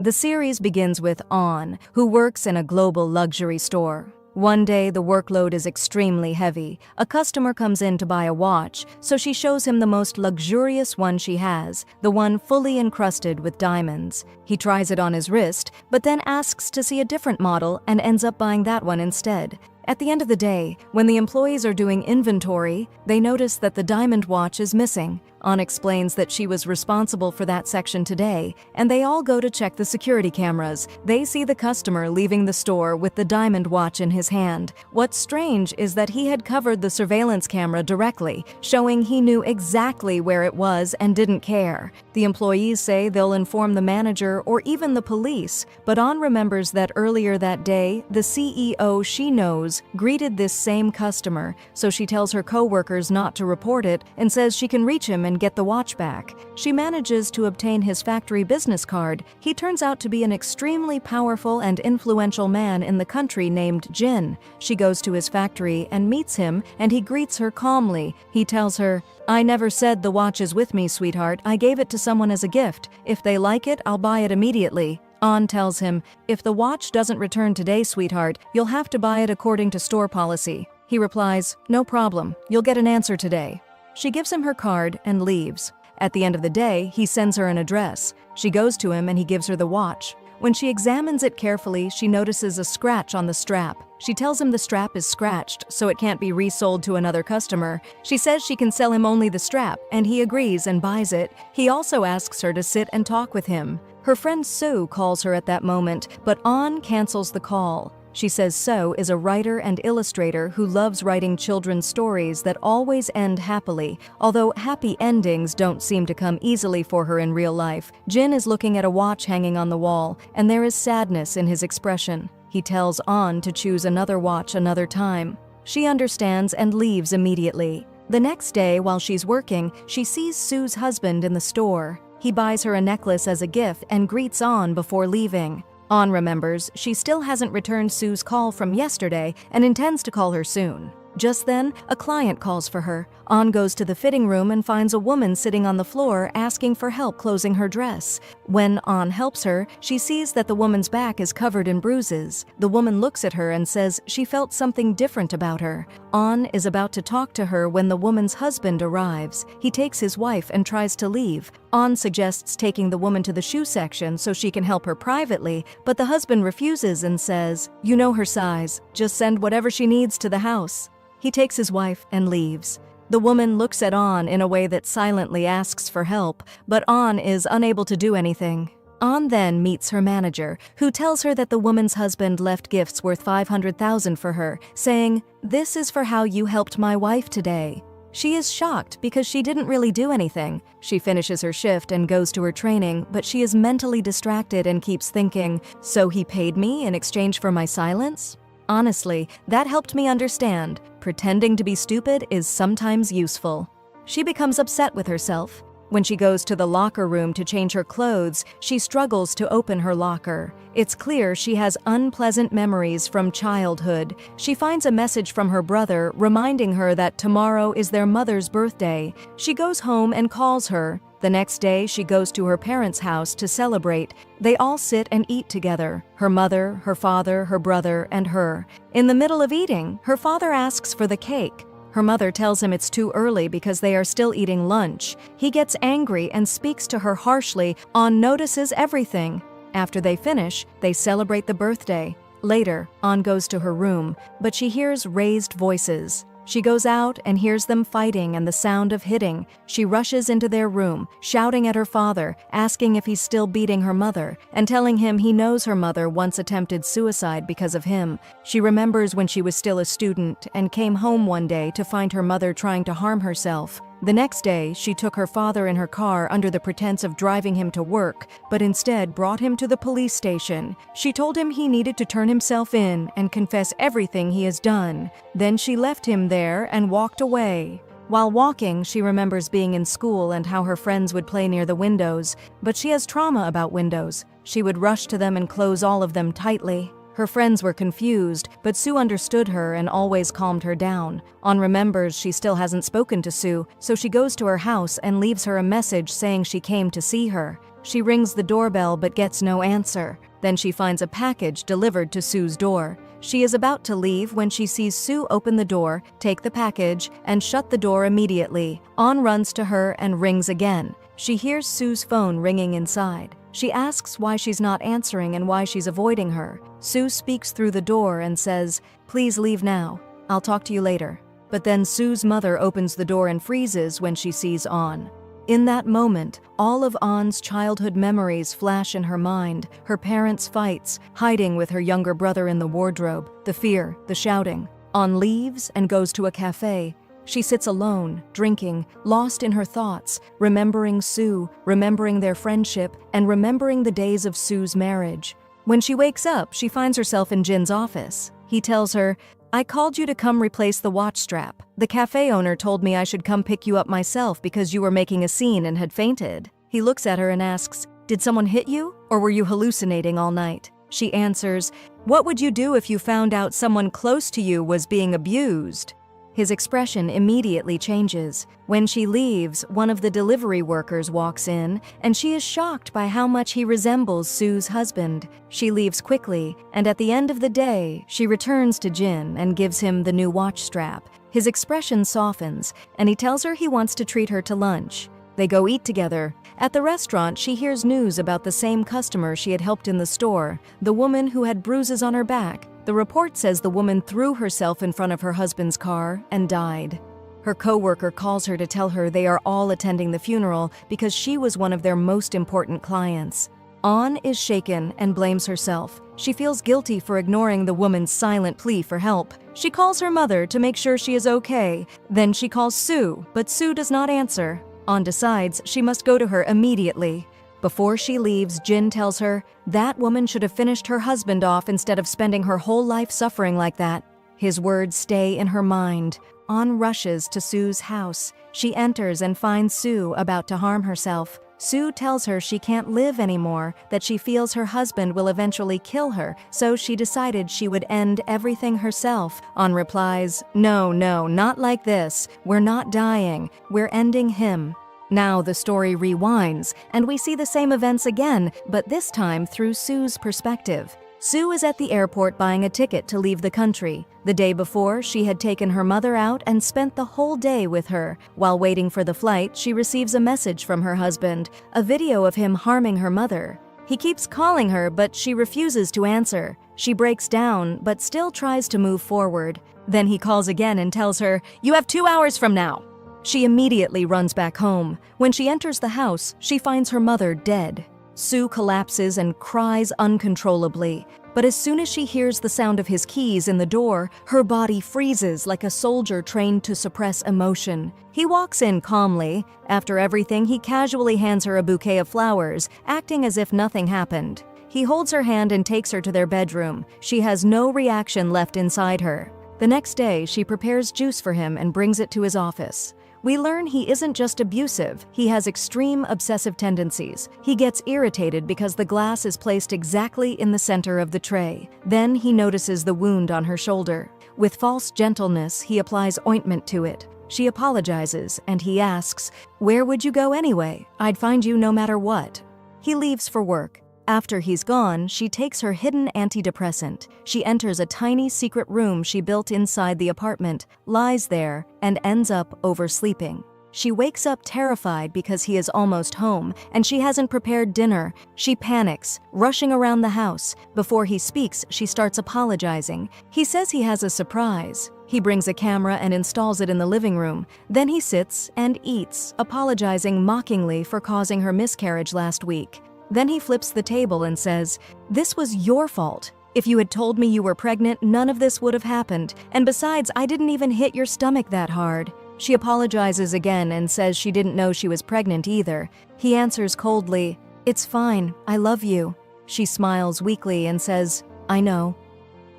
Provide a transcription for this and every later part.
The series begins with On, who works in a global luxury store. One day, the workload is extremely heavy. A customer comes in to buy a watch, so she shows him the most luxurious one she has, the one fully encrusted with diamonds. He tries it on his wrist, but then asks to see a different model and ends up buying that one instead. At the end of the day, when the employees are doing inventory, they notice that the diamond watch is missing. On explains that she was responsible for that section today, and they all go to check the security cameras. They see the customer leaving the store with the diamond watch in his hand. What's strange is that he had covered the surveillance camera directly, showing he knew exactly where it was and didn't care. The employees say they'll inform the manager or even the police, but On remembers that earlier that day, the CEO she knows greeted this same customer, so she tells her co-workers not to report it and says she can reach him and get the watch back. She manages to obtain his factory business card. He turns out to be an extremely powerful and influential man in the country named Jin. She goes to his factory and meets him, and he greets her calmly. He tells her, "I never said the watch is with me, sweetheart. I gave it to someone as a gift. If they like it, I'll buy it immediately." On tells him, "If the watch doesn't return today, sweetheart, you'll have to buy it according to store policy." He replies, "No problem. You'll get an answer today." She gives him her card and leaves. At the end of the day, he sends her an address. She goes to him and he gives her the watch. When she examines it carefully, she notices a scratch on the strap. She tells him the strap is scratched, so it can't be resold to another customer. She says she can sell him only the strap, and he agrees and buys it. He also asks her to sit and talk with him. Her friend Sue calls her at that moment, but On cancels the call. She says Sue is a writer and illustrator who loves writing children's stories that always end happily, although happy endings don't seem to come easily for her in real life. Jin is looking at a watch hanging on the wall, and there is sadness in his expression. He tells On to choose another watch another time. She understands and leaves immediately. The next day, while she's working, she sees Sue's husband in the store. He buys her a necklace as a gift and greets On before leaving. On remembers she still hasn't returned Sue's call from yesterday and intends to call her soon. Just then, a client calls for her. On goes to the fitting room and finds a woman sitting on the floor asking for help closing her dress. When On helps her, she sees that the woman's back is covered in bruises. The woman looks at her and says she felt something different about her. On is about to talk to her when the woman's husband arrives. He takes his wife and tries to leave. On suggests taking the woman to the shoe section so she can help her privately, but the husband refuses and says, "You know her size. Just send whatever she needs to the house." He takes his wife and leaves. The woman looks at On in a way that silently asks for help, but On is unable to do anything. On then meets her manager, who tells her that the woman's husband left gifts worth $500,000 for her, saying, "This is for how you helped my wife today." She is shocked because she didn't really do anything. She finishes her shift and goes to her training, but she is mentally distracted and keeps thinking, "So he paid me in exchange for my silence?" Honestly, that helped me understand. Pretending to be stupid is sometimes useful. She becomes upset with herself. When she goes to the locker room to change her clothes, she struggles to open her locker. It's clear she has unpleasant memories from childhood. She finds a message from her brother reminding her that tomorrow is their mother's birthday. She goes home and calls her. The next day, she goes to her parents' house to celebrate. They all sit and eat together, her mother, her father, her brother, and her. In the middle of eating, her father asks for the cake. Her mother tells him it's too early because they are still eating lunch. He gets angry and speaks to her harshly. On notices everything. After they finish, they celebrate the birthday. Later, On goes to her room, but she hears raised voices. She goes out and hears them fighting and the sound of hitting. She rushes into their room, shouting at her father, asking if he's still beating her mother, and telling him he knows her mother once attempted suicide because of him. She remembers when she was still a student and came home one day to find her mother trying to harm herself. The next day, she took her father in her car under the pretense of driving him to work, but instead brought him to the police station. She told him he needed to turn himself in and confess everything he has done. Then she left him there and walked away. While walking, she remembers being in school and how her friends would play near the windows, but she has trauma about windows. She would rush to them and close all of them tightly. Her friends were confused, but Sue understood her and always calmed her down. On remembers she still hasn't spoken to Sue, so she goes to her house and leaves her a message saying she came to see her. She rings the doorbell but gets no answer. Then she finds a package delivered to Sue's door. She is about to leave when she sees Sue open the door, take the package, and shut the door immediately. On runs to her and rings again. She hears Sue's phone ringing inside. She asks why she's not answering and why she's avoiding her. Sue speaks through the door and says, "Please leave now. I'll talk to you later." But then Sue's mother opens the door and freezes when she sees On. In that moment, all of On's childhood memories flash in her mind, her parents' fights, hiding with her younger brother in the wardrobe, the fear, the shouting. On leaves and goes to a cafe. She sits alone, drinking, lost in her thoughts, remembering Sue, remembering their friendship, and remembering the days of Sue's marriage. When she wakes up, she finds herself in Jin's office. He tells her, "I called you to come replace the watch strap. The cafe owner told me I should come pick you up myself because you were making a scene and had fainted." He looks at her and asks, "Did someone hit you, or were you hallucinating all night?" She answers, "What would you do if you found out someone close to you was being abused?" His expression immediately changes. When she leaves, one of the delivery workers walks in, and she is shocked by how much he resembles Sue's husband. She leaves quickly, and at the end of the day, she returns to Jin and gives him the new watch strap. His expression softens, and he tells her he wants to treat her to lunch. They go eat together. At the restaurant, she hears news about the same customer she had helped in the store, the woman who had bruises on her back. The report says the woman threw herself in front of her husband's car and died. Her coworker calls her to tell her they are all attending the funeral because she was one of their most important clients. On is shaken and blames herself. She feels guilty for ignoring the woman's silent plea for help. She calls her mother to make sure she is okay. Then she calls Sue, but Sue does not answer. On decides she must go to her immediately. Before she leaves, Jin tells her, that woman should have finished her husband off instead of spending her whole life suffering like that. His words stay in her mind. On rushes to Sue's house. She enters and finds Sue about to harm herself. Sue tells her she can't live anymore, that she feels her husband will eventually kill her, so she decided she would end everything herself. On replies, "No, not like this. We're not dying. We're ending him." Now the story rewinds, and we see the same events again, but this time through Sue's perspective. Sue is at the airport buying a ticket to leave the country. The day before, she had taken her mother out and spent the whole day with her. While waiting for the flight, she receives a message from her husband, a video of him harming her mother. He keeps calling her, but she refuses to answer. She breaks down, but still tries to move forward. Then he calls again and tells her, "You have 2 hours from now." She immediately runs back home. When she enters the house, she finds her mother dead. Sue collapses and cries uncontrollably. But as soon as she hears the sound of his keys in the door, her body freezes like a soldier trained to suppress emotion. He walks in calmly. After everything, he casually hands her a bouquet of flowers, acting as if nothing happened. He holds her hand and takes her to their bedroom. She has no reaction left inside her. The next day, she prepares juice for him and brings it to his office. We learn he isn't just abusive, he has extreme obsessive tendencies. He gets irritated because the glass is placed exactly in the center of the tray. Then he notices the wound on her shoulder. With false gentleness, he applies ointment to it. She apologizes, and he asks, "Where would you go anyway? I'd find you no matter what." He leaves for work. After he's gone, she takes her hidden antidepressant. She enters a tiny secret room she built inside the apartment, lies there, and ends up oversleeping. She wakes up terrified because he is almost home, and she hasn't prepared dinner. She panics, rushing around the house. Before he speaks, she starts apologizing. He says he has a surprise. He brings a camera and installs it in the living room. Then he sits and eats, apologizing mockingly for causing her miscarriage last week. Then he flips the table and says, "This was your fault. If you had told me you were pregnant, none of this would have happened. And besides, I didn't even hit your stomach that hard." She apologizes again and says she didn't know she was pregnant either. He answers coldly, "It's fine, I love you." She smiles weakly and says, "I know."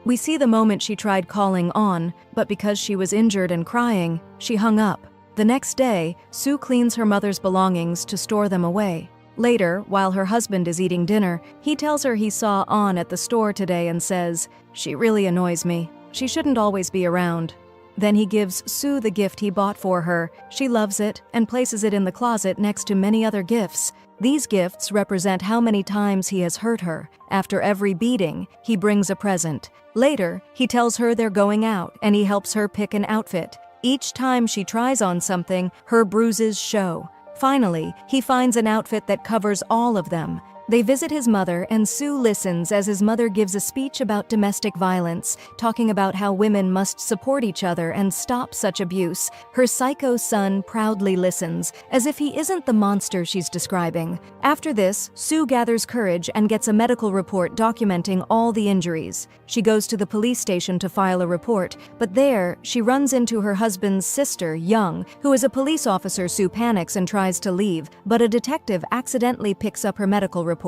We see the moment she tried calling On, but because she was injured and crying, she hung up. The next day, Sue cleans her mother's belongings to store them away. Later, while her husband is eating dinner, he tells her he saw On at the store today and says, "She really annoys me. She shouldn't always be around." Then he gives Sue the gift he bought for her. She loves it and places it in the closet next to many other gifts. These gifts represent how many times he has hurt her. After every beating, he brings a present. Later, he tells her they're going out and he helps her pick an outfit. Each time she tries on something, her bruises show. Finally, he finds an outfit that covers all of them. They visit his mother, and Sue listens as his mother gives a speech about domestic violence, talking about how women must support each other and stop such abuse. Her psycho son proudly listens, as if he isn't the monster she's describing. After this, Sue gathers courage and gets a medical report documenting all the injuries. She goes to the police station to file a report, but there, she runs into her husband's sister, Young, who is a police officer. Sue panics and tries to leave, but a detective accidentally picks up her medical report.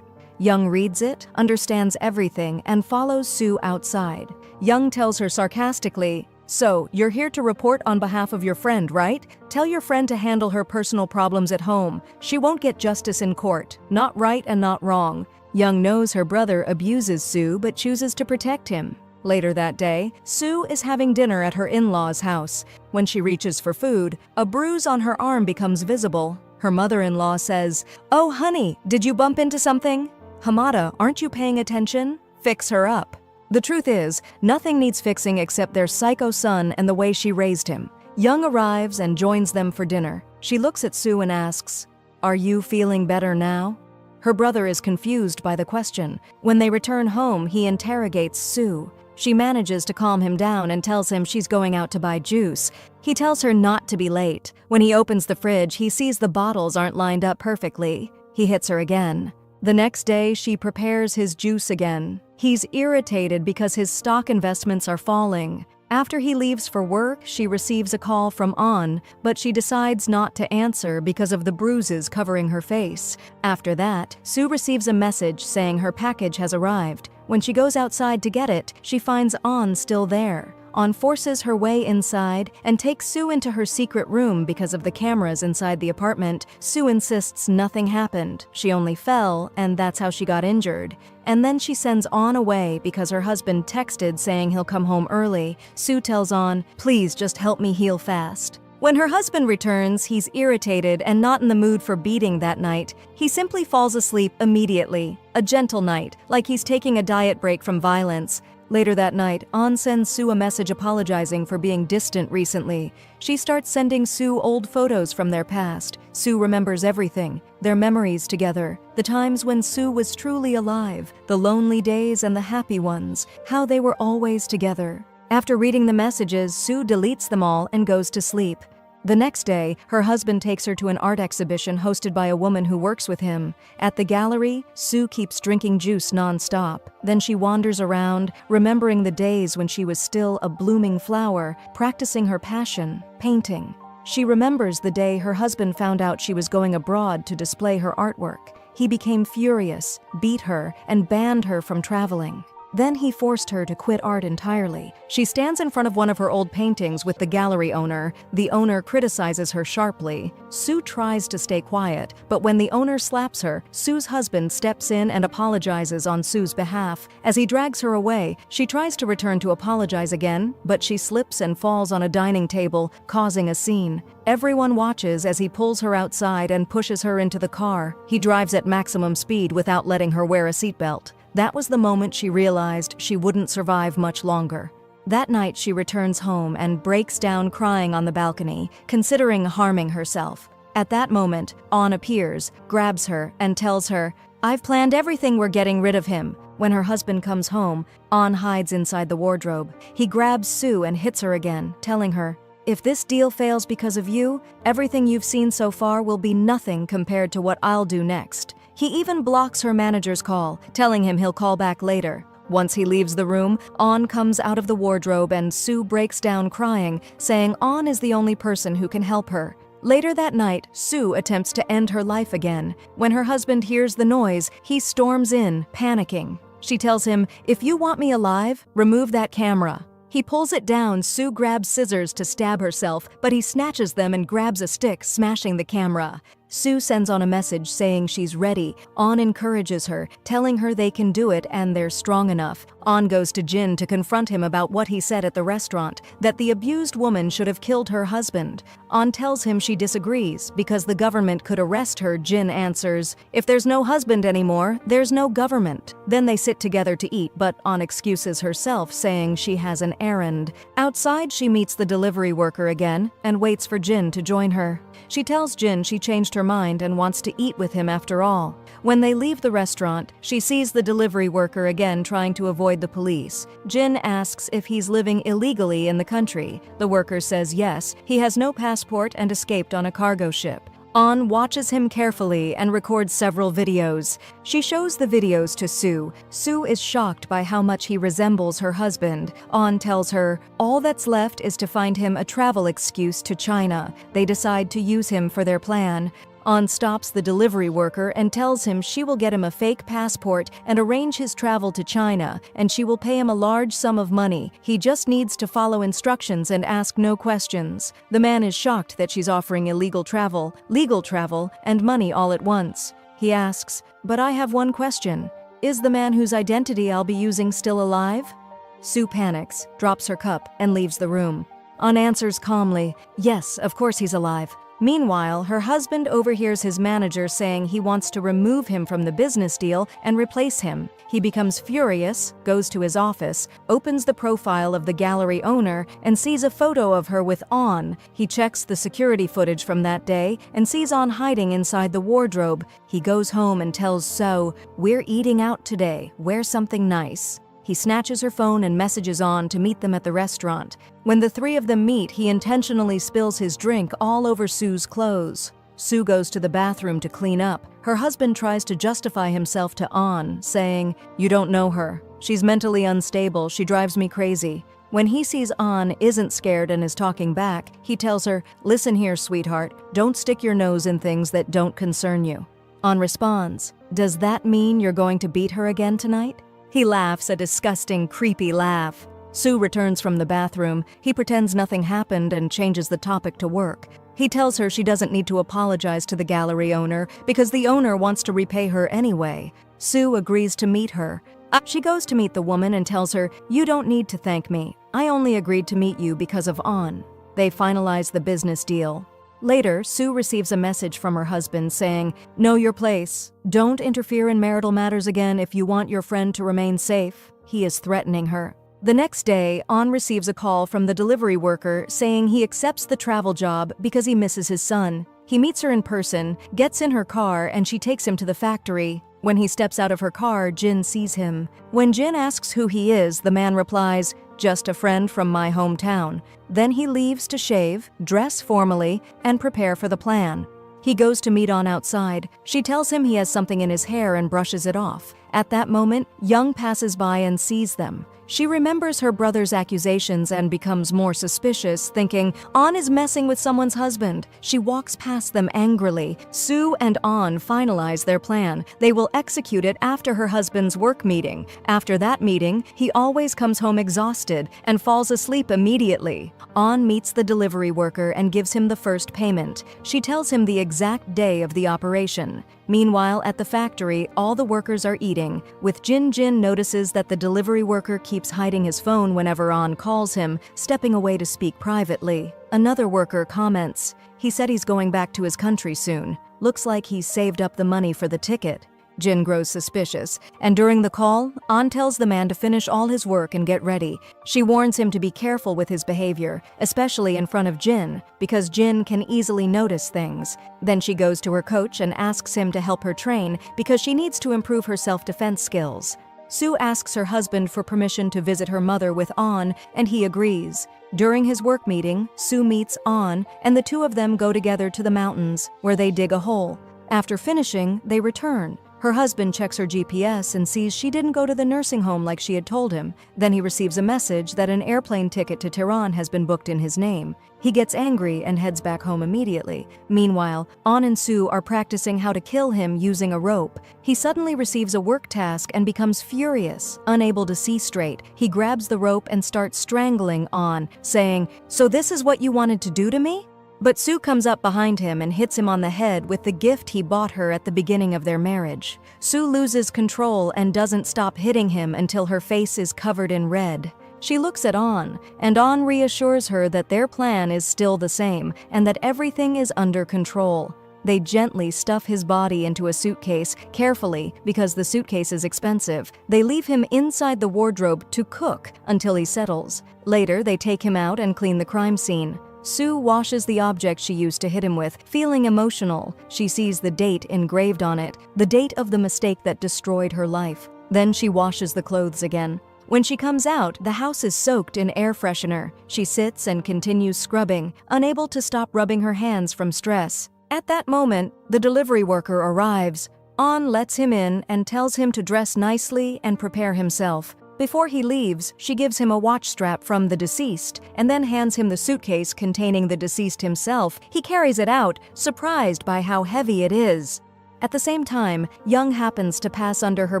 Young reads it, understands everything, and follows Sue outside. Young tells her sarcastically, "So, you're here to report on behalf of your friend, right? Tell your friend to handle her personal problems at home. She won't get justice in court. Not right and not wrong." Young knows her brother abuses Sue but chooses to protect him. Later that day, Sue is having dinner at her in-laws' house. When she reaches for food, a bruise on her arm becomes visible. Her mother-in-law says, "Oh honey, did you bump into something? Hamada, aren't you paying attention? Fix her up." The truth is, nothing needs fixing except their psycho son and the way she raised him. Young arrives and joins them for dinner. She looks at Sue and asks, "Are you feeling better now?" Her brother is confused by the question. When they return home, he interrogates Sue. She manages to calm him down and tells him she's going out to buy juice. He tells her not to be late. When he opens the fridge, he sees the bottles aren't lined up perfectly. He hits her again. The next day, she prepares his juice again. He's irritated because his stock investments are falling. After he leaves for work, she receives a call from On, but she decides not to answer because of the bruises covering her face. After that, Sue receives a message saying her package has arrived. When she goes outside to get it, she finds On still there. On forces her way inside and takes Sue into her secret room because of the cameras inside the apartment. Sue insists nothing happened. She only fell, and that's how she got injured. And then she sends On away because her husband texted saying he'll come home early. Sue tells On, "Please just help me heal fast." When her husband returns, he's irritated and not in the mood for beating that night. He simply falls asleep immediately. A gentle night, like he's taking a diet break from violence. Later that night, On sends Sue a message apologizing for being distant recently. She starts sending Sue old photos from their past. Sue remembers everything, their memories together, the times when Sue was truly alive, the lonely days and the happy ones, how they were always together. After reading the messages, Sue deletes them all and goes to sleep. The next day, her husband takes her to an art exhibition hosted by a woman who works with him. At the gallery, Sue keeps drinking juice non-stop. Then she wanders around, remembering the days when she was still a blooming flower, practicing her passion, painting. She remembers the day her husband found out she was going abroad to display her artwork. He became furious, beat her, and banned her from traveling. Then he forced her to quit art entirely. She stands in front of one of her old paintings with the gallery owner. The owner criticizes her sharply. Sue tries to stay quiet, but when the owner slaps her, Sue's husband steps in and apologizes on Sue's behalf. As he drags her away, she tries to return to apologize again, but she slips and falls on a dining table, causing a scene. Everyone watches as he pulls her outside and pushes her into the car. He drives at maximum speed without letting her wear a seatbelt. That was the moment she realized she wouldn't survive much longer. That night, she returns home and breaks down crying on the balcony, considering harming herself. At that moment, On appears, grabs her, and tells her, "I've planned everything, we're getting rid of him." When her husband comes home, On hides inside the wardrobe. He grabs Sue and hits her again, telling her, "If this deal fails because of you, everything you've seen so far will be nothing compared to what I'll do next." He even blocks her manager's call, telling him he'll call back later. Once he leaves the room, On comes out of the wardrobe and Sue breaks down crying, saying On is the only person who can help her. Later that night, Sue attempts to end her life again. When her husband hears the noise, he storms in, panicking. She tells him, "If you want me alive, remove that camera." He pulls it down. Sue grabs scissors to stab herself, but he snatches them and grabs a stick, smashing the camera. Sue sends On a message saying she's ready. On encourages her, telling her they can do it and they're strong enough. On goes to Jin to confront him about what he said at the restaurant, that the abused woman should have killed her husband. On tells him she disagrees because the government could arrest her. Jin answers, "If there's no husband anymore, there's no government." Then they sit together to eat, but On excuses herself, saying she has an errand. Outside, she meets the delivery worker again and waits for Jin to join her. She tells Jin she changed her mind and wants to eat with him after all. When they leave the restaurant, she sees the delivery worker again trying to avoid the police. Jin asks if he's living illegally in the country. The worker says yes, he has no passport and escaped on a cargo ship. On watches him carefully and records several videos. She shows the videos to Sue. Sue is shocked by how much he resembles her husband. On tells her all that's left is to find him a travel excuse to China. They decide to use him for their plan. On stops the delivery worker and tells him she will get him a fake passport and arrange his travel to China, and she will pay him a large sum of money. He just needs to follow instructions and ask no questions. The man is shocked that she's offering illegal travel, legal travel, and money all at once. He asks, "But I have one question. Is the man whose identity I'll be using still alive?" Sue panics, drops her cup, and leaves the room. On answers calmly, "Yes, of course he's alive." Meanwhile, her husband overhears his manager saying he wants to remove him from the business deal and replace him. He becomes furious, goes to his office, opens the profile of the gallery owner, and sees a photo of her with On. He checks the security footage from that day and sees On hiding inside the wardrobe. He goes home and tells Sue, "We're eating out today. Wear something nice." He snatches her phone and messages On to meet them at the restaurant. When the three of them meet, he intentionally spills his drink all over Sue's clothes. Sue goes to the bathroom to clean up. Her husband tries to justify himself to On, saying, "You don't know her. She's mentally unstable. She drives me crazy." When he sees On isn't scared and is talking back, he tells her, "Listen here, sweetheart. Don't stick your nose in things that don't concern you." On responds, "Does that mean you're going to beat her again tonight?" He laughs a disgusting, creepy laugh. Sue returns from the bathroom. He pretends nothing happened and changes the topic to work. He tells her she doesn't need to apologize to the gallery owner because the owner wants to repay her anyway. Sue agrees to meet her. She goes to meet the woman and tells her, "You don't need to thank me. I only agreed to meet you because of On." They finalize the business deal. Later, Sue receives a message from her husband saying, "Know your place. Don't interfere in marital matters again if you want your friend to remain safe." He is threatening her. The next day, On receives a call from the delivery worker saying he accepts the travel job because he misses his son. He meets her in person, gets in her car, and she takes him to the factory. When he steps out of her car, Jin sees him. When Jin asks who he is, the man replies, "Just a friend from my hometown." Then he leaves to shave, dress formally, and prepare for the plan. He goes to meet On outside. She tells him he has something in his hair and brushes it off. At that moment, Young passes by and sees them. She remembers her brother's accusations and becomes more suspicious, thinking On is messing with someone's husband. She walks past them angrily. Sue and On finalize their plan. They will execute it after her husband's work meeting. After that meeting, he always comes home exhausted and falls asleep immediately. On meets the delivery worker and gives him the first payment. She tells him the exact day of the operation. Meanwhile, at the factory, all the workers are eating. With Jin notices that the delivery worker keeps hiding his phone whenever On calls him, stepping away to speak privately. Another worker comments, "He said he's going back to his country soon. Looks like he's saved up the money for the ticket." Jin grows suspicious, and during the call, On tells the man to finish all his work and get ready. She warns him to be careful with his behavior, especially in front of Jin, because Jin can easily notice things. Then she goes to her coach and asks him to help her train because she needs to improve her self-defense skills. Sue asks her husband for permission to visit her mother with On, and he agrees. During his work meeting, Sue meets On, and the two of them go together to the mountains, where they dig a hole. After finishing, they return. Her husband checks her GPS and sees she didn't go to the nursing home like she had told him. Then he receives a message that an airplane ticket to Tehran has been booked in his name. He gets angry and heads back home immediately. Meanwhile, On and Sue are practicing how to kill him using a rope. He suddenly receives a work task and becomes furious. Unable to see straight, he grabs the rope and starts strangling On, saying, "So this is what you wanted to do to me?" But Sue comes up behind him and hits him on the head with the gift he bought her at the beginning of their marriage. Sue loses control and doesn't stop hitting him until her face is covered in red. She looks at On, and On reassures her that their plan is still the same and that everything is under control. They gently stuff his body into a suitcase, carefully because the suitcase is expensive. They leave him inside the wardrobe to cook until he settles. Later, they take him out and clean the crime scene. Sue washes the object she used to hit him with, feeling emotional. She sees the date engraved on it, the date of the mistake that destroyed her life. Then she washes the clothes again. When she comes out, the house is soaked in air freshener. She sits and continues scrubbing, unable to stop rubbing her hands from stress. At that moment, the delivery worker arrives. On lets him in and tells him to dress nicely and prepare himself. Before he leaves, she gives him a watch strap from the deceased and then hands him the suitcase containing the deceased himself. He carries it out, surprised by how heavy it is. At the same time, Young happens to pass under her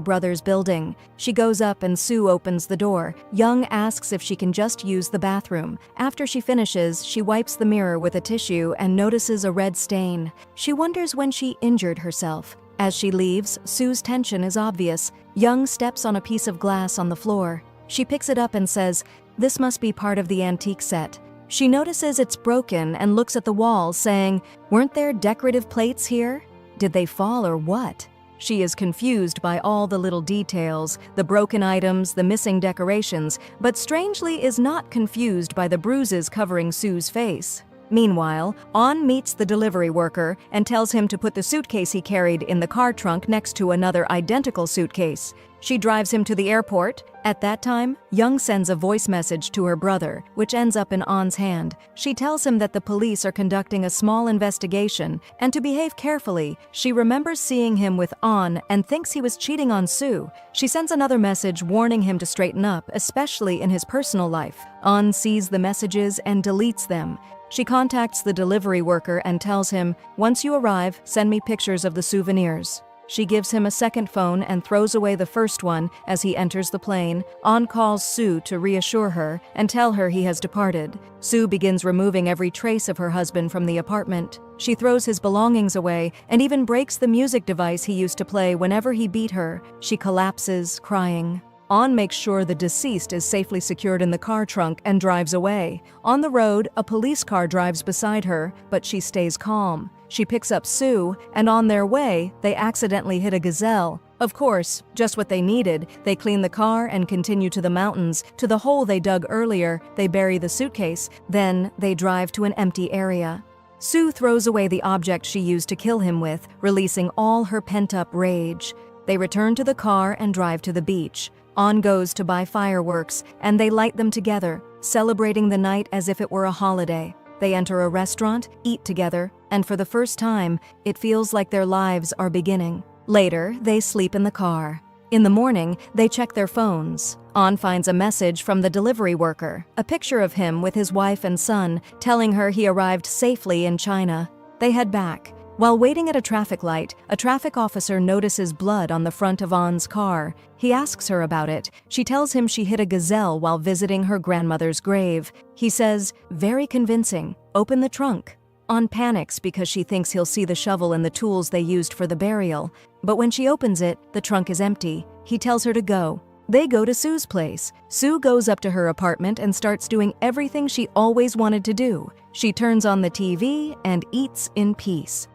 brother's building. She goes up and Sue opens the door. Young asks if she can just use the bathroom. After she finishes, she wipes the mirror with a tissue and notices a red stain. She wonders when she injured herself. As she leaves, Sue's tension is obvious. Young steps on a piece of glass on the floor. She picks it up and says, "This must be part of the antique set." She notices it's broken and looks at the wall, saying, "Weren't there decorative plates here? Did they fall or what?" She is confused by all the little details, the broken items, the missing decorations, but strangely is not confused by the bruises covering Sue's face. Meanwhile, On meets the delivery worker and tells him to put the suitcase he carried in the car trunk next to another identical suitcase. She drives him to the airport. At that time, Young sends a voice message to her brother, which ends up in On's hand. She tells him that the police are conducting a small investigation and to behave carefully. She remembers seeing him with On and thinks he was cheating on Sue. She sends another message warning him to straighten up, especially in his personal life. On sees the messages and deletes them. She contacts the delivery worker and tells him, "Once you arrive, send me pictures of the souvenirs." She gives him a second phone and throws away the first one as he enters the plane. On calls Sue to reassure her and tell her he has departed. Sue begins removing every trace of her husband from the apartment. She throws his belongings away and even breaks the music device he used to play whenever he beat her. She collapses, crying. On makes sure the deceased is safely secured in the car trunk and drives away. On the road, a police car drives beside her, but she stays calm. She picks up Sue, and on their way, they accidentally hit a gazelle. Of course, just what they needed. They clean the car and continue to the mountains. To the hole they dug earlier, they bury the suitcase. Then, they drive to an empty area. Sue throws away the object she used to kill him with, releasing all her pent-up rage. They return to the car and drive to the beach. On goes to buy fireworks, and they light them together, celebrating the night as if it were a holiday. They enter a restaurant, eat together, and for the first time, it feels like their lives are beginning. Later, they sleep in the car. In the morning, they check their phones. On finds a message from the delivery worker, a picture of him with his wife and son, telling her he arrived safely in China. They head back. While waiting at a traffic light, a traffic officer notices blood on the front of On's car. He asks her about it. She tells him she hit a gazelle while visiting her grandmother's grave. He says, "Very convincing. Open the trunk." On panics because she thinks he'll see the shovel and the tools they used for the burial. But when she opens it, the trunk is empty. He tells her to go. They go to Sue's place. Sue goes up to her apartment and starts doing everything she always wanted to do. She turns on the TV and eats in peace.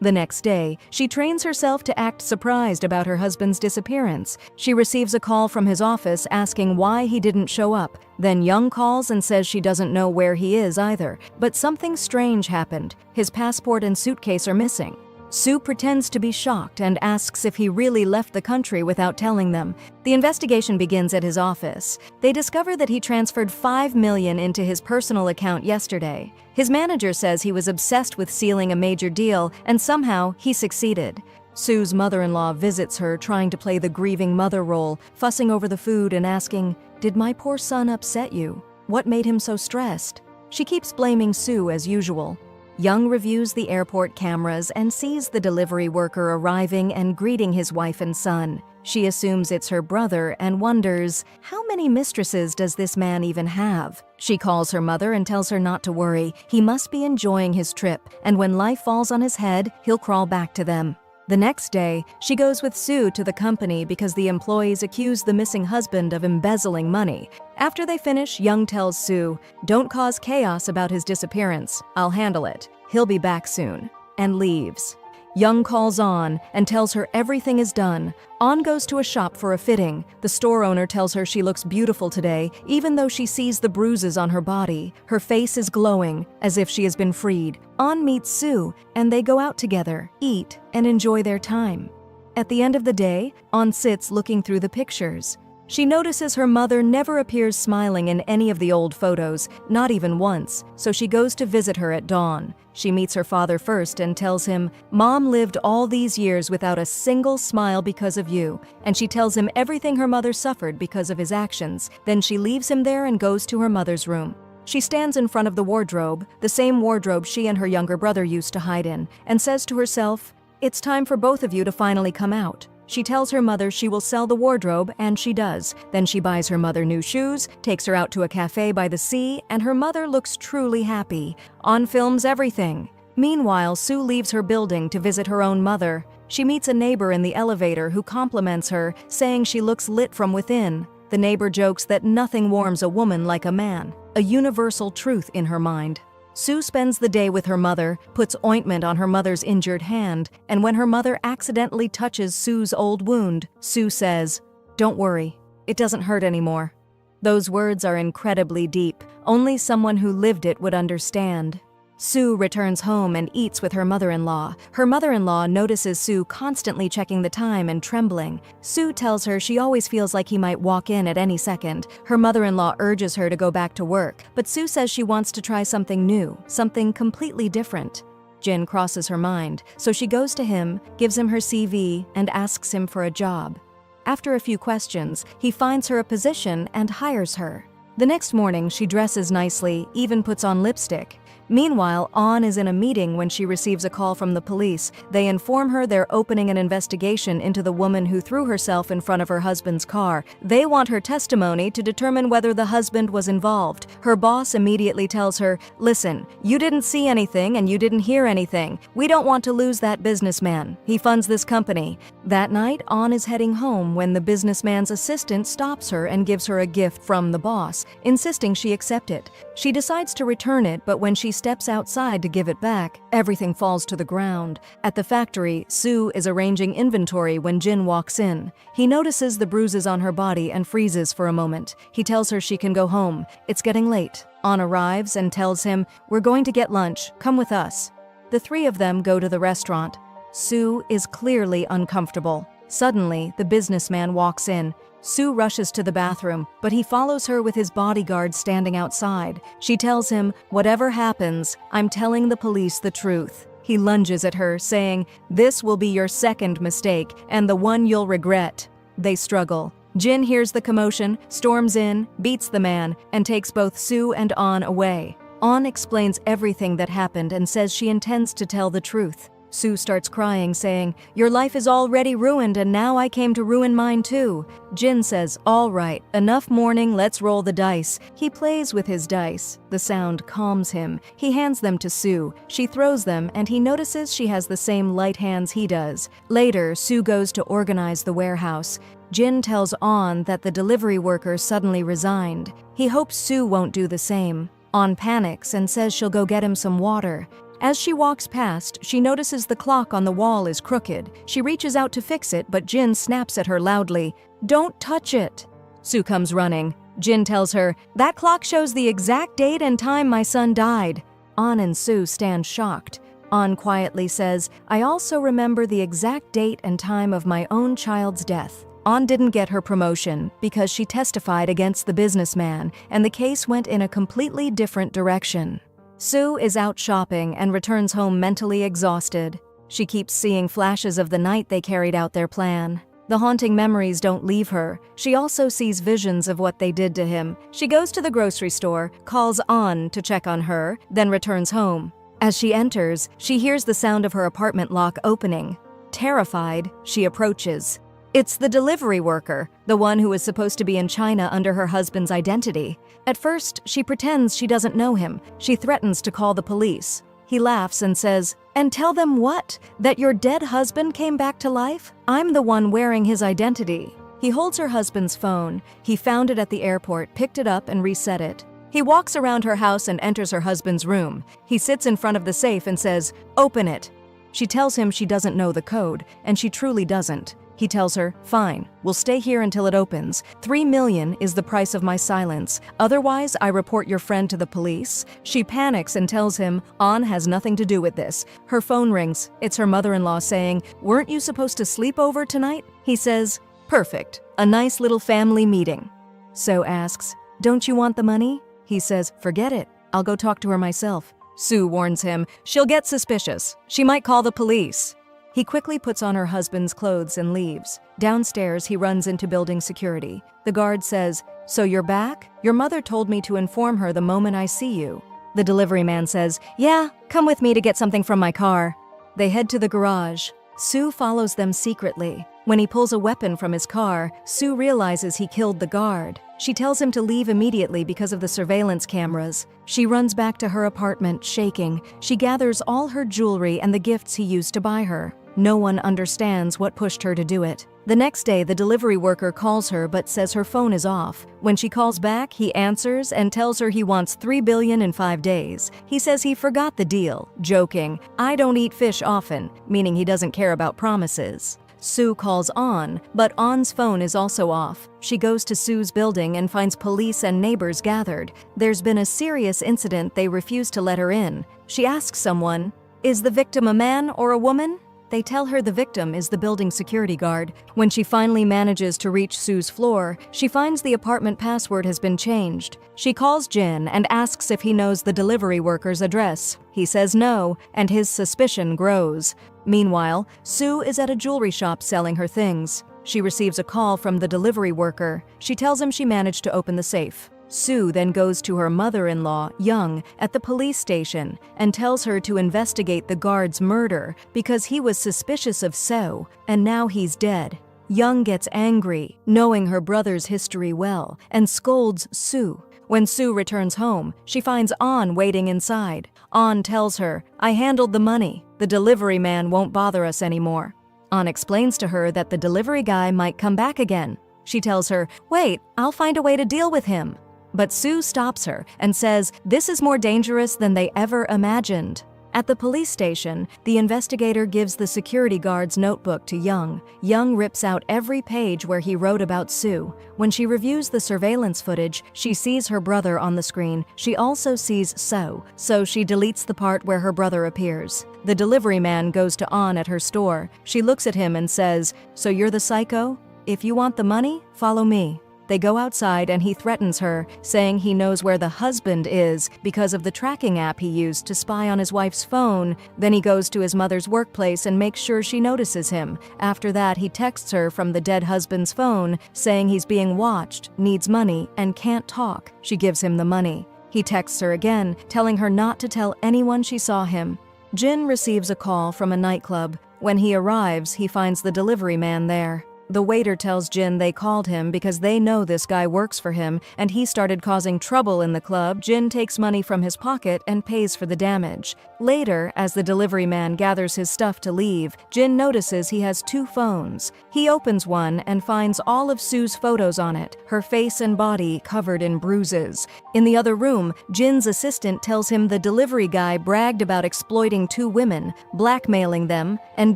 The next day, she trains herself to act surprised about her husband's disappearance. She receives a call from his office asking why he didn't show up. Then Young calls and says she doesn't know where he is either. But something strange happened. His passport and suitcase are missing. Sue pretends to be shocked and asks if he really left the country without telling them. The investigation begins at his office. They discover that he transferred $5 million into his personal account yesterday. His manager says he was obsessed with sealing a major deal, and somehow he succeeded. Sue's mother-in-law visits her, trying to play the grieving mother role, fussing over the food and asking, "Did my poor son upset you? What made him so stressed?" She keeps blaming Sue as usual. Young reviews the airport cameras and sees the delivery worker arriving and greeting his wife and son. She assumes it's her brother and wonders, how many mistresses does this man even have? She calls her mother and tells her not to worry. He must be enjoying his trip, and when life falls on his head, he'll crawl back to them. The next day, she goes with Sue to the company because the employees accuse the missing husband of embezzling money. After they finish, Young tells Sue, "Don't cause chaos about his disappearance. I'll handle it. He'll be back soon," and leaves. Young calls On and tells her everything is done. On goes to a shop for a fitting. The store owner tells her she looks beautiful today, even though she sees the bruises on her body. Her face is glowing, as if she has been freed. On meets Sue, and they go out together, eat, and enjoy their time. At the end of the day, On sits looking through the pictures. She notices her mother never appears smiling in any of the old photos, not even once, so she goes to visit her at dawn. She meets her father first and tells him, "Mom lived all these years without a single smile because of you," and she tells him everything her mother suffered because of his actions. Then she leaves him there and goes to her mother's room. She stands in front of the wardrobe, the same wardrobe she and her younger brother used to hide in, and says to herself, "It's time for both of you to finally come out." She tells her mother she will sell the wardrobe, and she does. Then she buys her mother new shoes, takes her out to a cafe by the sea, and her mother looks truly happy. On films everything. Meanwhile, Sue leaves her building to visit her own mother. She meets a neighbor in the elevator who compliments her, saying she looks lit from within. The neighbor jokes that nothing warms a woman like a man, a universal truth in her mind. Sue spends the day with her mother, puts ointment on her mother's injured hand, and when her mother accidentally touches Sue's old wound, Sue says, "Don't worry, it doesn't hurt anymore." Those words are incredibly deep. Only someone who lived it would understand. Sue returns home and eats with her mother-in-law. Her mother-in-law notices Sue constantly checking the time and trembling. Sue tells her she always feels like he might walk in at any second. Her mother-in-law urges her to go back to work, but Sue says she wants to try something new, something completely different. Jin crosses her mind, so she goes to him, gives him her CV, and asks him for a job. After a few questions, he finds her a position and hires her. The next morning, she dresses nicely, even puts on lipstick. Meanwhile, On is in a meeting when she receives a call from the police. They inform her they're opening an investigation into the woman who threw herself in front of her husband's car. They want her testimony to determine whether the husband was involved. Her boss immediately tells her, "Listen, you didn't see anything and you didn't hear anything. We don't want to lose that businessman. He funds this company." That night, On is heading home when the businessman's assistant stops her and gives her a gift from the boss, insisting she accept it. She decides to return it, but when she steps outside to give it back, everything falls to the ground. At the factory, Sue is arranging inventory when Jin walks in. He notices the bruises on her body and freezes for a moment. He tells her she can go home. It's getting late. On arrives and tells him, "We're going to get lunch. Come with us." The three of them go to the restaurant. Sue is clearly uncomfortable. Suddenly, the businessman walks in. Sue rushes to the bathroom, but he follows her with his bodyguard standing outside. She tells him, "Whatever happens, I'm telling the police the truth." He lunges at her, saying, "This will be your second mistake, and the one you'll regret." They struggle. Jin hears the commotion, storms in, beats the man, and takes both Sue and On away. On explains everything that happened and says she intends to tell the truth. Sue starts crying, saying, "Your life is already ruined and now I came to ruin mine too." Jin says, "All right, enough mourning, let's roll the dice." He plays with his dice. The sound calms him. He hands them to Sue. She throws them and he notices she has the same light hands he does. Later, Sue goes to organize the warehouse. Jin tells On that the delivery worker suddenly resigned. He hopes Sue won't do the same. On panics and says she'll go get him some water. As she walks past, she notices the clock on the wall is crooked. She reaches out to fix it, but Jin snaps at her loudly, "Don't touch it." Sue comes running. Jin tells her, "That clock shows the exact date and time my son died." On and Sue stand shocked. On quietly says, "I also remember the exact date and time of my own child's death." On didn't get her promotion because she testified against the businessman, and the case went in a completely different direction. Sue is out shopping and returns home mentally exhausted. She keeps seeing flashes of the night they carried out their plan. The haunting memories don't leave her. She also sees visions of what they did to him. She goes to the grocery store, calls On to check on her, then returns home. As she enters, she hears the sound of her apartment lock opening. Terrified, she approaches. It's the delivery worker, the one who is supposed to be in China under her husband's identity. At first, she pretends she doesn't know him. She threatens to call the police. He laughs and says, "And tell them what? That your dead husband came back to life? I'm the one wearing his identity." He holds her husband's phone. He found it at the airport, picked it up, and reset it. He walks around her house and enters her husband's room. He sits in front of the safe and says, "Open it." She tells him she doesn't know the code, and she truly doesn't. He tells her, "Fine, we'll stay here until it opens. 3 million is the price of my silence. Otherwise, I report your friend to the police." She panics and tells him An has nothing to do with this. Her phone rings. It's her mother-in-law saying, "Weren't you supposed to sleep over tonight?" He says, "Perfect, a nice little family meeting." So asks, "Don't you want the money?" He says, "Forget it. I'll go talk to her myself." Sue warns him, "She'll get suspicious. She might call the police." He quickly puts on her husband's clothes and leaves. Downstairs, he runs into building security. The guard says, "So you're back? Your mother told me to inform her the moment I see you." The delivery man says, "Yeah, come with me to get something from my car." They head to the garage. Sue follows them secretly. When he pulls a weapon from his car, Sue realizes he killed the guard. She tells him to leave immediately because of the surveillance cameras. She runs back to her apartment, shaking. She gathers all her jewelry and the gifts he used to buy her. No one understands what pushed her to do it. The next day, the delivery worker calls her but says her phone is off. When she calls back, he answers and tells her he wants $3 billion in 5 days. He says he forgot the deal, joking, "I don't eat fish often," meaning he doesn't care about promises. Sue calls An, but An's phone is also off. She goes to Sue's building and finds police and neighbors gathered. There's been a serious incident. They refuse to let her in. She asks someone, "Is the victim a man or a woman?" They tell her the victim is the building security guard. When she finally manages to reach Sue's floor, she finds the apartment password has been changed. She calls Jin and asks if he knows the delivery worker's address. He says no, and his suspicion grows. Meanwhile, Sue is at a jewelry shop selling her things. She receives a call from the delivery worker. She tells him she managed to open the safe. Sue then goes to her mother-in-law, Young, at the police station and tells her to investigate the guard's murder because he was suspicious of So, and now he's dead. Young gets angry, knowing her brother's history well, and scolds Sue. When Sue returns home, she finds An waiting inside. An tells her, "I handled the money. The delivery man won't bother us anymore." An explains to her that the delivery guy might come back again. She tells her, "Wait, I'll find a way to deal with him." But Sue stops her and says this is more dangerous than they ever imagined. At the police station, the investigator gives the security guard's notebook to Young. Young rips out every page where he wrote about Sue. When she reviews the surveillance footage, she sees her brother on the screen. She also sees So she deletes the part where her brother appears. The delivery man goes to An at her store. She looks at him and says, "So you're the psycho? If you want the money, follow me." They go outside and he threatens her, saying he knows where the husband is because of the tracking app he used to spy on his wife's phone. Then he goes to his mother's workplace and makes sure she notices him. After that, he texts her from the dead husband's phone, saying he's being watched, needs money, and can't talk. She gives him the money. He texts her again, telling her not to tell anyone she saw him. Jin receives a call from a nightclub. When he arrives, he finds the delivery man there. The waiter tells Jin they called him because they know this guy works for him and he started causing trouble in the club. Jin takes money from his pocket and pays for the damage. Later, as the delivery man gathers his stuff to leave, Jin notices he has 2 phones. He opens one and finds all of Sue's photos on it, her face and body covered in bruises. In the other room, Jin's assistant tells him the delivery guy bragged about exploiting 2 women, blackmailing them, and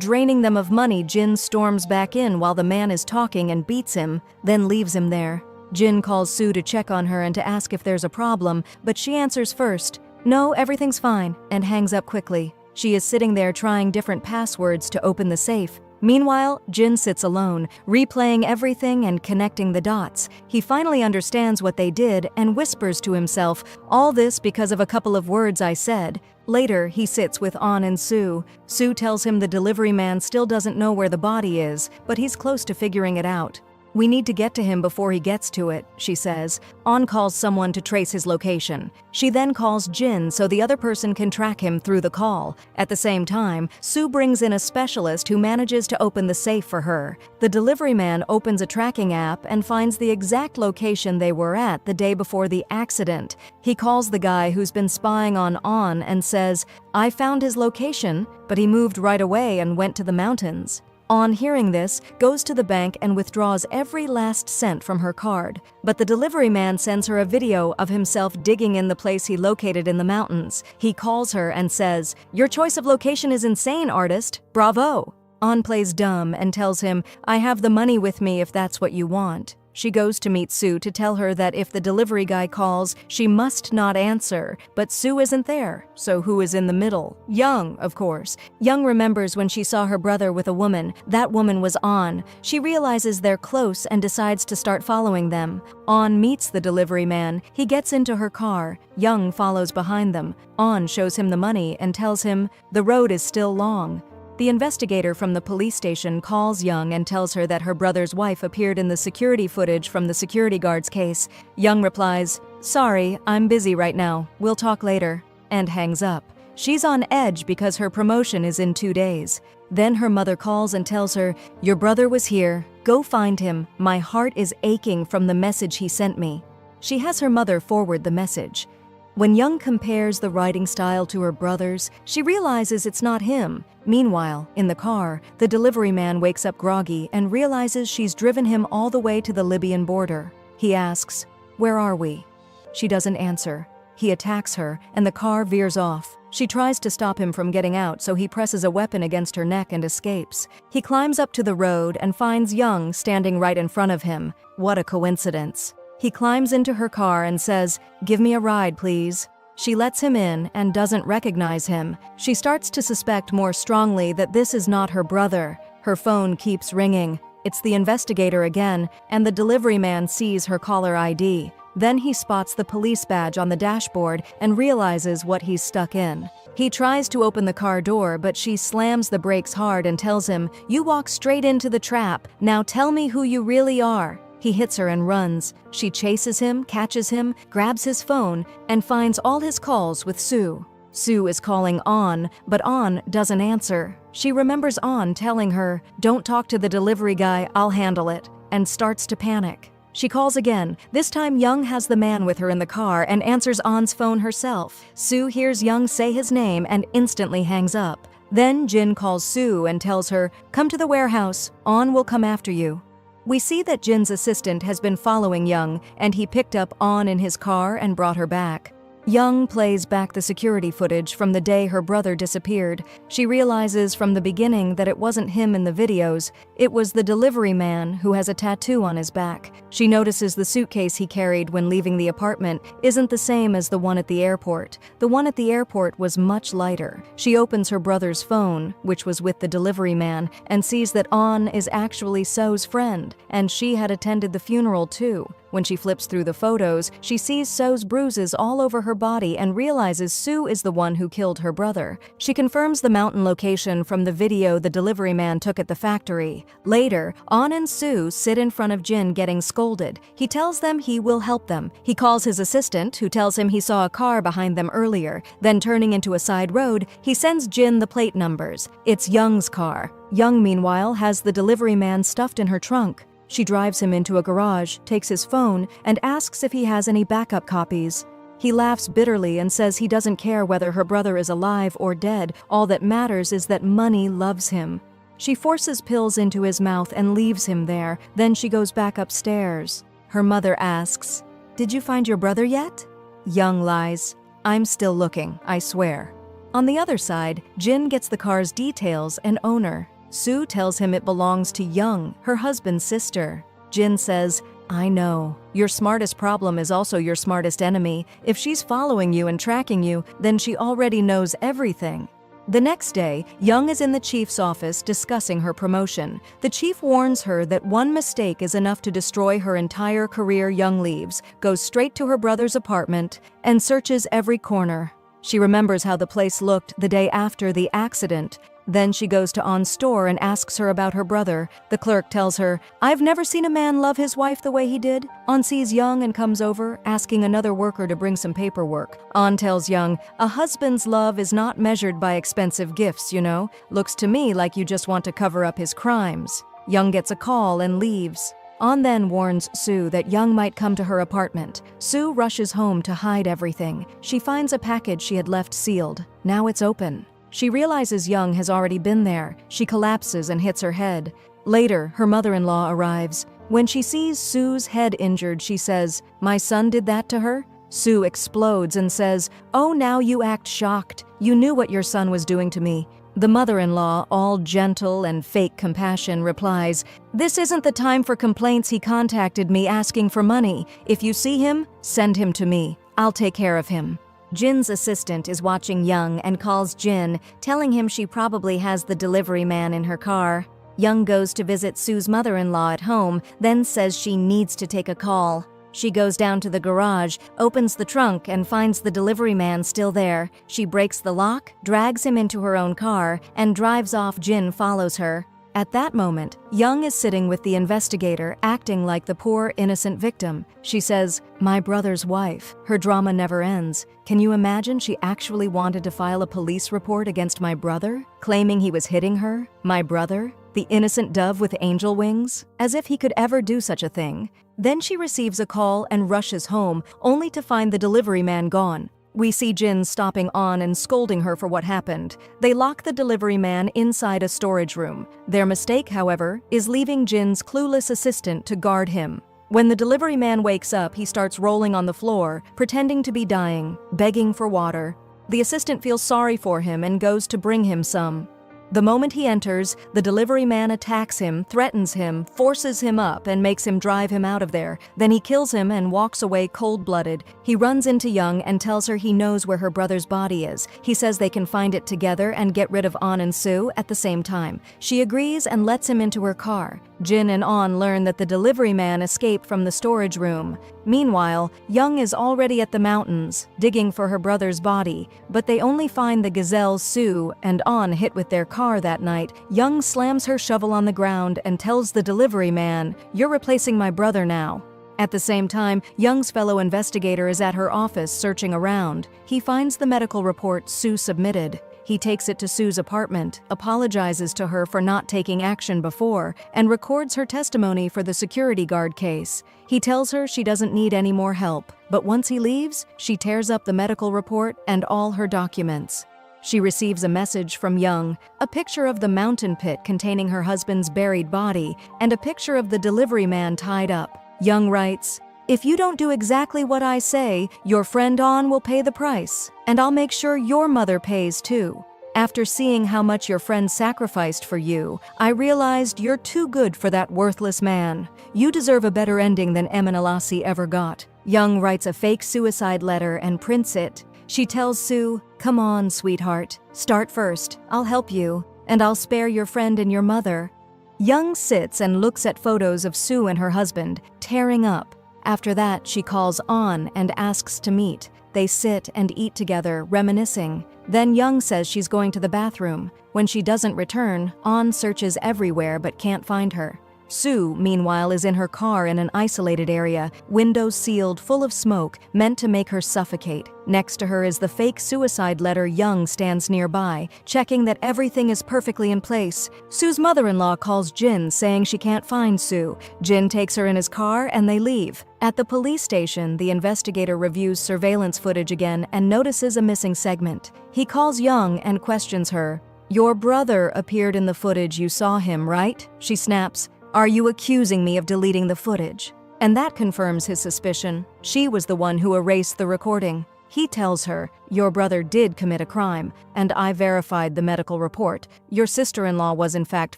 draining them of money. Jin storms back in while the man is talking and beats him, then leaves him there. Jin calls Sue to check on her and to ask if there's a problem, but she answers first, "No, everything's fine," and hangs up quickly. She is sitting there trying different passwords to open the safe. Meanwhile, Jin sits alone, replaying everything and connecting the dots. He finally understands what they did and whispers to himself, "All this because of a couple of words I said." Later, he sits with An and Sue. Sue tells him the delivery man still doesn't know where the body is, but he's close to figuring it out. "We need to get to him before he gets to it," she says. On calls someone to trace his location. She then calls Jin so the other person can track him through the call. At the same time, Sue brings in a specialist who manages to open the safe for her. The delivery man opens a tracking app and finds the exact location they were at the day before the accident. He calls the guy who's been spying on and says, "I found his location, but he moved right away and went to the mountains." On hearing this, goes to the bank and withdraws every last cent from her card. But the delivery man sends her a video of himself digging in the place he located in the mountains. He calls her and says, "Your choice of location is insane, artist. Bravo." On plays dumb and tells him, "I have the money with me if that's what you want." She goes to meet Sue to tell her that if the delivery guy calls, she must not answer. But Sue isn't there, so who is in the middle? Young, of course. Young remembers when she saw her brother with a woman. That woman was On. She realizes they're close and decides to start following them. On meets the delivery man. He gets into her car. Young follows behind them. On shows him the money and tells him, "The road is still long." The investigator from the police station calls Young and tells her that her brother's wife appeared in the security footage from the security guard's case. Young replies, "Sorry, I'm busy right now. We'll talk later," and hangs up. She's on edge because her promotion is in 2 days. Then her mother calls and tells her, "Your brother was here. Go find him. My heart is aching from the message he sent me." She has her mother forward the message. When Young compares the writing style to her brother's, she realizes it's not him. Meanwhile, in the car, the delivery man wakes up groggy and realizes she's driven him all the way to the Libyan border. He asks, "Where are we?" She doesn't answer. He attacks her, and the car veers off. She tries to stop him from getting out, so he presses a weapon against her neck and escapes. He climbs up to the road and finds Young standing right in front of him. What a coincidence. He climbs into her car and says, "Give me a ride, please." She lets him in and doesn't recognize him. She starts to suspect more strongly that this is not her brother. Her phone keeps ringing. It's the investigator again, and the delivery man sees her caller ID. Then he spots the police badge on the dashboard and realizes what he's stuck in. He tries to open the car door, but she slams the brakes hard and tells him, "You walk straight into the trap. Now tell me who you really are." He hits her and runs. She chases him, catches him, grabs his phone, and finds all his calls with Sue. Sue is calling On, but On doesn't answer. She remembers On telling her, "Don't talk to the delivery guy, I'll handle it," and starts to panic. She calls again. This time Young has the man with her in the car and answers On's phone herself. Sue hears Young say his name and instantly hangs up. Then Jin calls Sue and tells her, "Come to the warehouse. On will come after you." We see that Jin's assistant has been following Young, and he picked up On in his car and brought her back. Young plays back the security footage from the day her brother disappeared. She realizes from the beginning that it wasn't him in the videos, it was the delivery man who has a tattoo on his back. She notices the suitcase he carried when leaving the apartment isn't the same as the one at the airport. The one at the airport was much lighter. She opens her brother's phone, which was with the delivery man, and sees that On is actually So's friend, and she had attended the funeral too. When she flips through the photos, she sees So's bruises all over her body and realizes Sue is the one who killed her brother. She confirms the mountain location from the video the delivery man took at the factory. Later, On and Sue sit in front of Jin getting scolded. He tells them he will help them. He calls his assistant, who tells him he saw a car behind them earlier. Then turning into a side road, he sends Jin the plate numbers. It's Young's car. Young, meanwhile, has the delivery man stuffed in her trunk. She drives him into a garage, takes his phone, and asks if he has any backup copies. He laughs bitterly and says he doesn't care whether her brother is alive or dead. All that matters is that money loves him. She forces pills into his mouth and leaves him there. Then she goes back upstairs. Her mother asks, "Did you find your brother yet?" Young lies, "I'm still looking, I swear." On the other side, Jin gets the car's details and owner. Sue tells him it belongs to Young, her husband's sister. Jin says, "I know. Your smartest problem is also your smartest enemy. If she's following you and tracking you, then she already knows everything." The next day, Young is in the chief's office discussing her promotion. The chief warns her that one mistake is enough to destroy her entire career. Young leaves, goes straight to her brother's apartment, and searches every corner. She remembers how the place looked the day after the accident. Then she goes to On's store and asks her about her brother. The clerk tells her, "I've never seen a man love his wife the way he did." On sees Young and comes over, asking another worker to bring some paperwork. On tells Young, "A husband's love is not measured by expensive gifts, you know. Looks to me like you just want to cover up his crimes." Young gets a call and leaves. On then warns Sue that Young might come to her apartment. Sue rushes home to hide everything. She finds a package she had left sealed. Now it's open. She realizes Young has already been there. She collapses and hits her head. Later, her mother-in-law arrives. When she sees Sue's head injured, she says, "My son did that to her?" Sue explodes and says, "Oh, now you act shocked. You knew what your son was doing to me." The mother-in-law, all gentle and fake compassion, replies, "This isn't the time for complaints. He contacted me asking for money. If you see him, send him to me. I'll take care of him." Jin's assistant is watching Young and calls Jin, telling him she probably has the delivery man in her car. Young goes to visit Sue's mother-in-law at home, then says she needs to take a call. She goes down to the garage, opens the trunk, and finds the delivery man still there. She breaks the lock, drags him into her own car, and drives off. Jin follows her. At that moment, Young is sitting with the investigator, acting like the poor, innocent victim. She says, "My brother's wife. Her drama never ends. Can you imagine she actually wanted to file a police report against my brother, claiming he was hitting her? My brother? The innocent dove with angel wings? As if he could ever do such a thing." Then she receives a call and rushes home, only to find the delivery man gone. We see Jin stopping On and scolding her for what happened. They lock the delivery man inside a storage room. Their mistake, however, is leaving Jin's clueless assistant to guard him. When the delivery man wakes up, he starts rolling on the floor, pretending to be dying, begging for water. The assistant feels sorry for him and goes to bring him some. The moment he enters, the delivery man attacks him, threatens him, forces him up, and makes him drive him out of there. Then he kills him and walks away cold-blooded. He runs into Young and tells her he knows where her brother's body is. He says they can find it together and get rid of On and Sue at the same time. She agrees and lets him into her car. Jin and On learn that the delivery man escaped from the storage room. Meanwhile, Young is already at the mountains, digging for her brother's body, but they only find the gazelle Sue and On hit with their car that night. Young slams her shovel on the ground and tells the delivery man, "You're replacing my brother now." At the same time, Young's fellow investigator is at her office searching around. He finds the medical report Sue submitted. He takes it to Sue's apartment, apologizes to her for not taking action before, and records her testimony for the security guard case. He tells her she doesn't need any more help, but once he leaves, she tears up the medical report and all her documents. She receives a message from Young, a picture of the mountain pit containing her husband's buried body, and a picture of the delivery man tied up. Young writes, "If you don't do exactly what I say, your friend On will pay the price, and I'll make sure your mother pays too. After seeing how much your friend sacrificed for you, I realized you're too good for that worthless man. You deserve a better ending than Emanalasi ever got." Young writes a fake suicide letter and prints it. She tells Sue, "Come on, sweetheart. Start first. I'll help you, and I'll spare your friend and your mother." Young sits and looks at photos of Sue and her husband, tearing up. After that, she calls On and asks to meet. They sit and eat together, reminiscing. Then Young says she's going to the bathroom. When she doesn't return, On searches everywhere but can't find her. Sue, meanwhile, is in her car in an isolated area, windows sealed, full of smoke, meant to make her suffocate. Next to her is the fake suicide letter. Young stands nearby, checking that everything is perfectly in place. Sue's mother-in-law calls Jin, saying she can't find Sue. Jin takes her in his car and they leave. At the police station, the investigator reviews surveillance footage again and notices a missing segment. He calls Young and questions her. "Your brother appeared in the footage. You saw him, right?" She snaps, "Are you accusing me of deleting the footage?" And that confirms his suspicion. She was the one who erased the recording. He tells her, "Your brother did commit a crime, and I verified the medical report. Your sister-in-law was in fact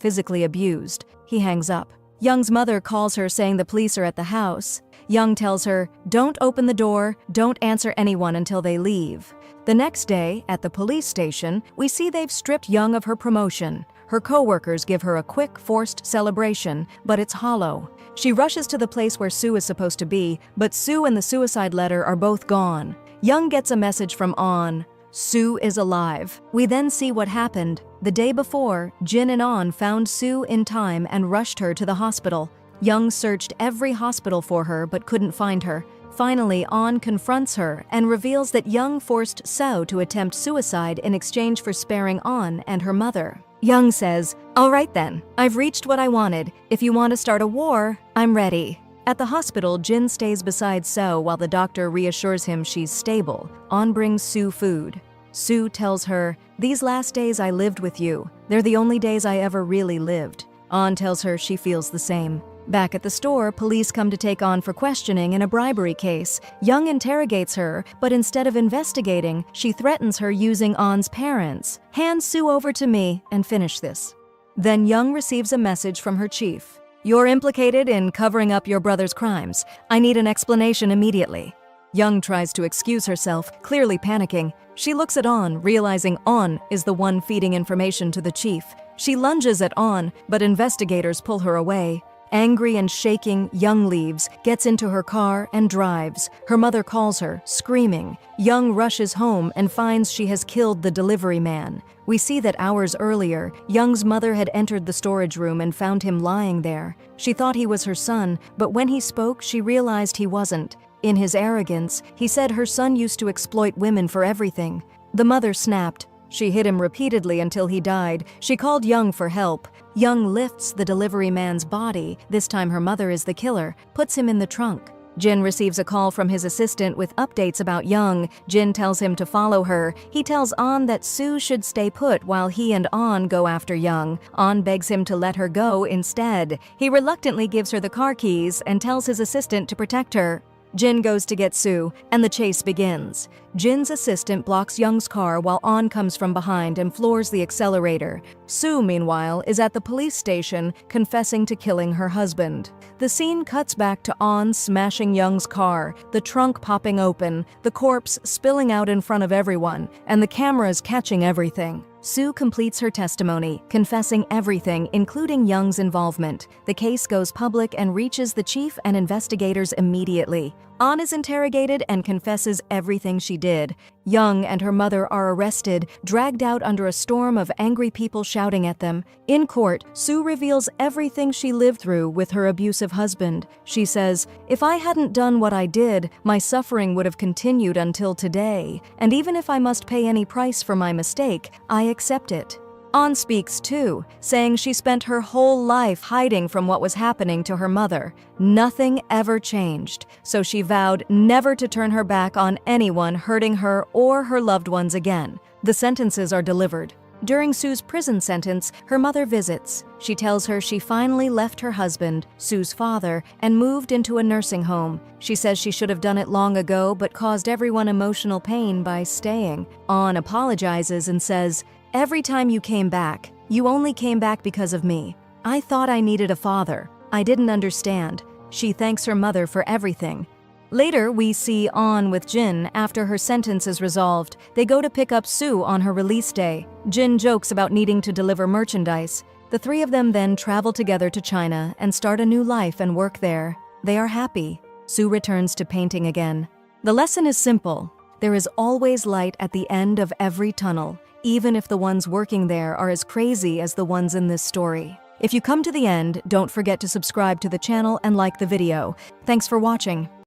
physically abused." He hangs up. Young's mother calls her saying the police are at the house. Young tells her, "Don't open the door, don't answer anyone until they leave." The next day, at the police station, we see they've stripped Young of her promotion. Her co-workers give her a quick, forced celebration, but it's hollow. She rushes to the place where Sue is supposed to be, but Sue and the suicide letter are both gone. Young gets a message from On. Sue is alive. We then see what happened. The day before, Jin and An found Sue in time and rushed her to the hospital. Young searched every hospital for her but couldn't find her. Finally, An confronts her and reveals that Young forced Seo to attempt suicide in exchange for sparing An and her mother. Young says, "All right then, I've reached what I wanted. If you want to start a war, I'm ready." At the hospital, Jin stays beside Seo while the doctor reassures him she's stable. An brings Sue food. Sue tells her, "These last days I lived with you. They're the only days I ever really lived." An tells her she feels the same. Back at the store, police come to take An for questioning in a bribery case. Young interrogates her, but instead of investigating, she threatens her using An's parents. "Hand Sue over to me and finish this." Then Young receives a message from her chief. "You're implicated in covering up your brother's crimes. I need an explanation immediately." Young tries to excuse herself, clearly panicking. She looks at An, realizing An is the one feeding information to the chief. She lunges at An, but investigators pull her away. Angry and shaking, Young leaves, gets into her car, and drives. Her mother calls her, screaming. Young rushes home and finds she has killed the delivery man. We see that hours earlier, Young's mother had entered the storage room and found him lying there. She thought he was her son, but when he spoke, she realized he wasn't. In his arrogance, he said her son used to exploit women for everything. The mother snapped. She hit him repeatedly until he died. She called Young for help. Young lifts the delivery man's body, this time her mother is the killer, puts him in the trunk. Jin receives a call from his assistant with updates about Young. Jin tells him to follow her. He tells An that Sue should stay put while he and An go after Young. An begs him to let her go instead. He reluctantly gives her the car keys and tells his assistant to protect her. Jin goes to get Sue, and the chase begins. Jin's assistant blocks Young's car while An comes from behind and floors the accelerator. Sue, meanwhile, is at the police station, confessing to killing her husband. The scene cuts back to An smashing Young's car, the trunk popping open, the corpse spilling out in front of everyone, and the cameras catching everything. Sue completes her testimony, confessing everything, including Young's involvement. The case goes public and reaches the chief and investigators immediately. An is interrogated and confesses everything she did. Young and her mother are arrested, dragged out under a storm of angry people shouting at them. In court, Sue reveals everything she lived through with her abusive husband. She says, "If I hadn't done what I did, my suffering would have continued until today. And even if I must pay any price for my mistake, I accept it." An speaks too, saying she spent her whole life hiding from what was happening to her mother. Nothing ever changed, so she vowed never to turn her back on anyone hurting her or her loved ones again. The sentences are delivered. During Sue's prison sentence, her mother visits. She tells her she finally left her husband, Sue's father, and moved into a nursing home. She says she should have done it long ago but caused everyone emotional pain by staying. An apologizes and says, "Every time you came back, you only came back because of me. I thought I needed a father. I didn't understand." She thanks her mother for everything. Later, we see An with Jin after her sentence is resolved. They go to pick up Sue on her release day. Jin jokes about needing to deliver merchandise. The three of them then travel together to China and start a new life and work there. They are happy. Sue returns to painting again. The lesson is simple. There is always light at the end of every tunnel, even if the ones working there are as crazy as the ones in this story. If you come to the end, don't forget to subscribe to the channel and like the video. Thanks for watching.